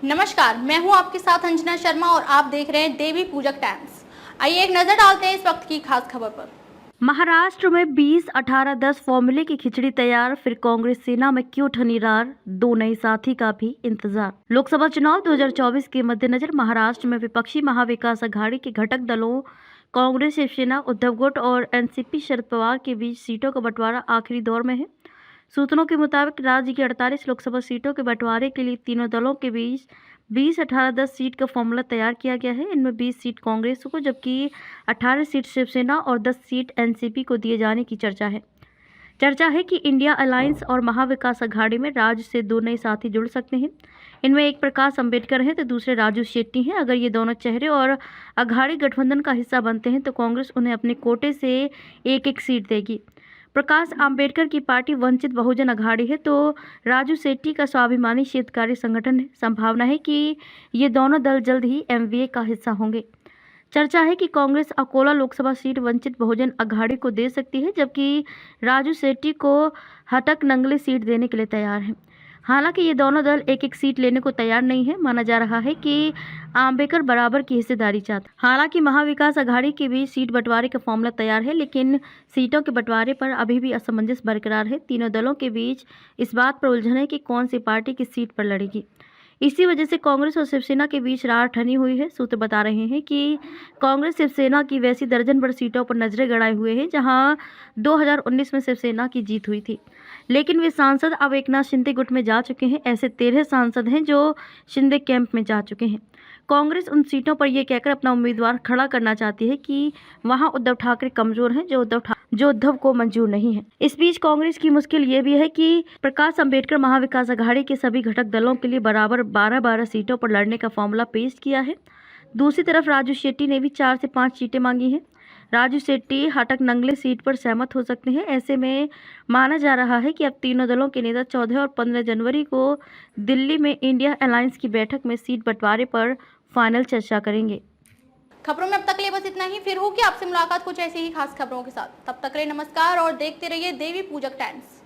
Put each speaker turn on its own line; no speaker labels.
नमस्कार, मैं हूं आपके साथ अंजना शर्मा और आप देख रहे हैं देवी पूजक टाइम्स। आइए एक नजर डालते हैं इस वक्त की खास खबर पर।
महाराष्ट्र में 20-18-10 फॉर्मूले की खिचड़ी तैयार, फिर कांग्रेस सेना में क्यों ठनी रार, दो नए साथी का भी इंतजार। लोकसभा चुनाव 2024 के मद्देनजर महाराष्ट्र में विपक्षी महाविकास अघाड़ी के घटक दलों कांग्रेस, शिवसेना, उद्धव गुट और एनसीपी शरद पवार के बीच सीटों का बंटवारा आखिरी दौर में है। सूत्रों के मुताबिक राज्य की 48 लोकसभा सीटों के बंटवारे के लिए तीनों दलों के बीच 20-18-10 सीट का फॉर्मूला तैयार किया गया है। इनमें 20 सीट कांग्रेस को जबकि 18 सीट शिवसेना और 10 सीट एनसीपी को दिए जाने की चर्चा है कि इंडिया अलायंस और महाविकास अघाड़ी में राज्य से दो नए साथी जुड़ सकते हैं। इनमें एक प्रकाश अंबेडकर हैं तो दूसरे राजू शेट्टी हैं। अगर ये दोनों चेहरे और अघाड़ी गठबंधन का हिस्सा बनते हैं तो कांग्रेस उन्हें अपने कोटे से एक सीट देगी। प्रकाश आंबेडकर की पार्टी वंचित बहुजन अघाड़ी है तो राजू शेट्टी का स्वाभिमानी शेतकारी संगठन है। संभावना है कि ये दोनों दल जल्द ही एमवीए का हिस्सा होंगे। चर्चा है कि कांग्रेस अकोला लोकसभा सीट वंचित बहुजन अघाड़ी को दे सकती है, जबकि राजू शेट्टी को हटक नंगले सीट देने के लिए तैयार है। हालांकि ये दोनों दल एक सीट लेने को तैयार नहीं है। माना जा रहा है कि आंबेडकर बराबर की हिस्सेदारी चाहते। हालांकि महाविकास अघाड़ी के बीच सीट बंटवारे का फॉर्मूला तैयार है, लेकिन सीटों के बंटवारे पर अभी भी असमंजस बरकरार है। तीनों दलों के बीच इस बात पर उलझन है कि कौन सी पार्टी किस सीट पर लड़ेगी। इसी वजह से कांग्रेस और शिवसेना के बीच रार ठनी हुई है। सूत्र बता रहे हैं कि कांग्रेस शिवसेना की वैसी दर्जन भर सीटों पर नजरें गड़ाए हुए हैं जहां 2019 में शिवसेना की जीत हुई थी, लेकिन वे सांसद अब एकनाथ शिंदे गुट में जा चुके हैं। ऐसे 13 सांसद हैं जो शिंदे कैंप में जा चुके हैं। कांग्रेस उन सीटों पर यह कहकर अपना उम्मीदवार खड़ा करना चाहती है कि वहां उद्धव ठाकरे कमजोर हैं, जो उद्धव को मंजूर नहीं है। इस बीच कांग्रेस की मुश्किल ये भी है कि प्रकाश अंबेडकर महाविकास अघाड़ी के सभी घटक दलों के लिए बराबर 12-12 सीटों पर लड़ने का फॉर्मूला पेश किया है। दूसरी तरफ राजू शेट्टी ने भी 4 से 5 सीटें मांगी हैं। राजू शेट्टी हटक नंगले सीट पर सहमत हो सकते हैं। ऐसे में माना जा रहा है कि अब तीनों दलों के नेता 14 और 15 जनवरी को दिल्ली में इंडिया अलायंस की बैठक में सीट बंटवारे पर फाइनल चर्चा करेंगे।
खबरों में अब तक के लिए बस इतना ही। फिर होगी आपसे मुलाकात कुछ ऐसी ही खास खबरों के साथ। तब तक के लिए नमस्कार और देखते रहिए देवी पूजक टाइम्स।